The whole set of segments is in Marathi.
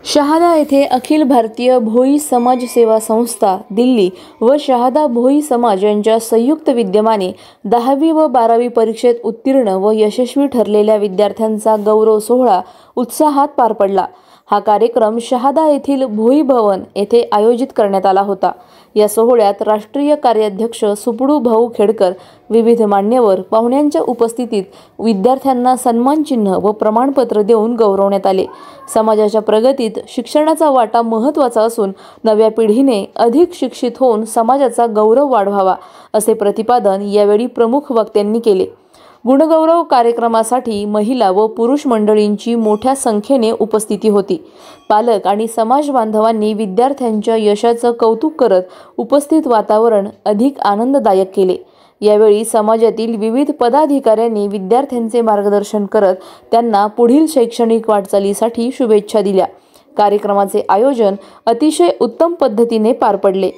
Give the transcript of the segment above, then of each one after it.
शहादा येथे अखिल भारतीय भोई समाज सेवा संस्था दिल्ली व शहादा भोई समाज यांच्या संयुक्त विद्यमाने 10वी व 12वी परीक्षेत उत्तीर्ण व यशस्वी ठरलेल्या विद्यार्थ्यांचा गौरव सोहळा उत्साहात पार पडला। हा कार्यक्रम शहादा येथील भोई भवन येथे आयोजित करण्यात आला होता। या सोहळ्यात राष्ट्रीय कार्याध्यक्ष सुपडू भाऊ खेडकर, विविध मान्यवर पाहुण्यांच्या उपस्थितीत विद्यार्थ्यांना सन्मान चिन्ह व प्रमाणपत्र देऊन गौरवण्यात आले। समाजाच्या प्रगतीत शिक्षणाचा वाटा महत्त्वाचा असून नव्या पिढीने अधिक शिक्षित होऊन समाजाचा गौरव वाढवावा असे प्रतिपादन यावेळी प्रमुख वक्त्यांनी केले। गुणगौरव कार्यक्रमासाठी महिला व पुरुष मंडळींची मोठ्या संख्येने उपस्थिती होती। पालक आणि समाज बांधवांनी विद्यार्थ्यांच्या यशाचं कौतुक करत उपस्थित वातावरण अधिक आनंददायक केले। यावेळी समाजातील विविध पदाधिकाऱ्यांनी विद्यार्थ्यांचे मार्गदर्शन करत त्यांना पुढील शैक्षणिक वाटचालीसाठी शुभेच्छा दिल्या। कार्यक्रमाचे आयोजन अतिशय उत्तम पद्धतीने पार पडले।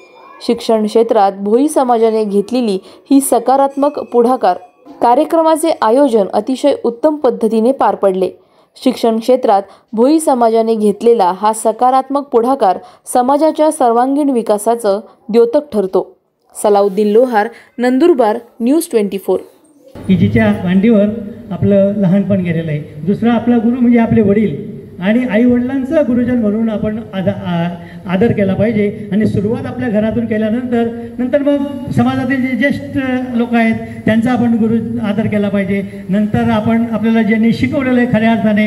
शिक्षण क्षेत्रात भोई समाजाने घेतलेली ही सकारात्मक पुढाकार कार्यक्रमाचे आयोजन अतिशय उत्तम पद्धतीने पार पडले। शिक्षण क्षेत्रात भोई समाजाने घेतलेला हा सकारात्मक पुढाकार समाजाच्या सर्वांगीण विकासाचं द्योतक ठरतो। सलाउद्दीन लोहार, नंदुरबार, न्यूज 24। की जिच्या मांडीवर आपलं लहानपण गेलेलं आहे। दुसरा आपला गुरु म्हणजे आपले वडील आणि आई वडिलांचा गुरुजन म्हणून आपण आदर केला पाहिजे। आणि सुरुवात आपल्या घरातून केल्यानंतर मग समाजातील जे ज्येष्ठ लोक आहेत त्यांचा आपण गुरु आदर केला पाहिजे। नंतर आपल्याला ज्यांनी शिकवलेलं आहे खऱ्या अर्थाने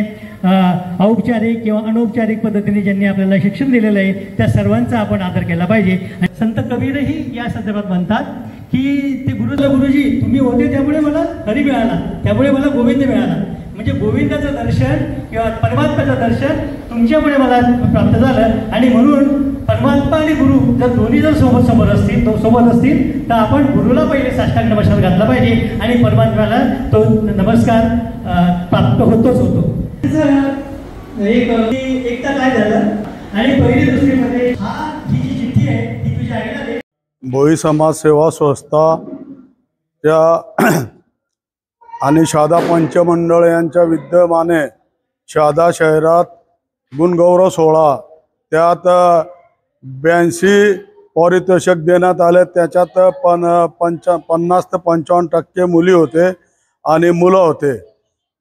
औपचारिक किंवा अनौपचारिक पद्धतीने ज्यांनी आपल्याला शिक्षण दिलेलं आहे त्या सर्वांचा आपण आदर केला पाहिजे। संत कबीरही या संदर्भात म्हणतात की ते गुरुजी तुम्ही होते त्यामुळे मला हरी मिळाला, त्यामुळे मला गोविंद मिळाला। म्हणजे गोविंदाचं दर्शन किंवा परमात्म्याचं दर्शन तुमच्यामुळे मला प्राप्त झालं। आणि म्हणून परमात्मा आणि गुरु जर दोन्ही जर सोबत असतील तर आपण गुरुला पहिले साष्टांग नमस्कार घातला पाहिजे आणि परमात्म्याला तो नमस्कार प्राप्त होतो। एकदा काय झालं आणि पहिली दुसरीमध्ये ही जी चिठ्ठी आहे ती तुझ्या आईला दे। भोई समाज सेवा संस्था त्या आणि शहादा पंचमंडळ यांच्या विद्यमाने शहादा शहरात गुणगौरव सोहळा त्यात 82 पारितोषिक देण्यात आले। त्याच्यात 50 ते 55% मुली होते आणि मुलं होते।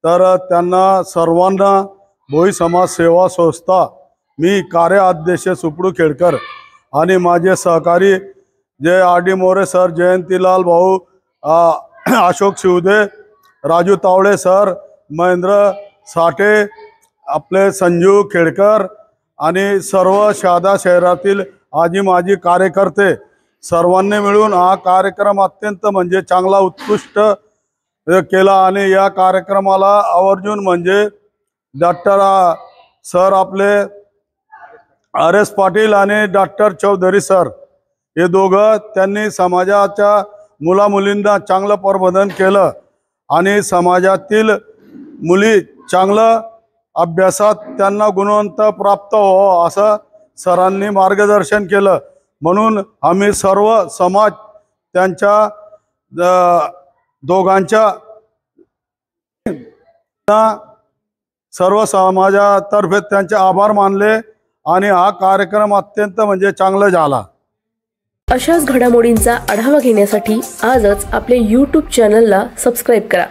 तर त्यांना सर्वांना भोई समाज सेवा संस्था मी कार्याध्यक्ष सुपडू खेडकर आणि माझे सहकारी जे आर.डी. मोरे सर, जयंतीलाल भाऊ, अशोक शिवदे, राजू तावडे सर, महेंद्र साठे, आपले संजू खेडकर आणि सर्व शहादा शहरातील आजी माजी कार्यकर्ते सर्वांनी मिळून हा कार्यक्रम अत्यंत म्हणजे चांगला उत्कृष्ट केला। आणि या कार्यक्रमाला आवर्जून म्हणजे डॉक्टर सर आपले R.S. पाटील आणि डॉक्टर चौधरी सर हे दोघं त्यांनी समाजाच्या मुलामुलींना चांगलं प्रबोधन केलं आणि समाजातील मुली चांगलं अभ्यासात त्यांना गुणवंत प्राप्त हो असं सरांनी मार्गदर्शन केलं। म्हणून आम्ही सर्व समाज त्यांच्या दोघांच्या सर्व समाजातर्फे त्यांचे आभार मानले आणि हा कार्यक्रम अत्यंत म्हणजे चांगला झाला। अशाच घडामोडींचा आढावा घेण्यासाठी आजच आपले YouTube चॅनलला सबस्क्राइब करा।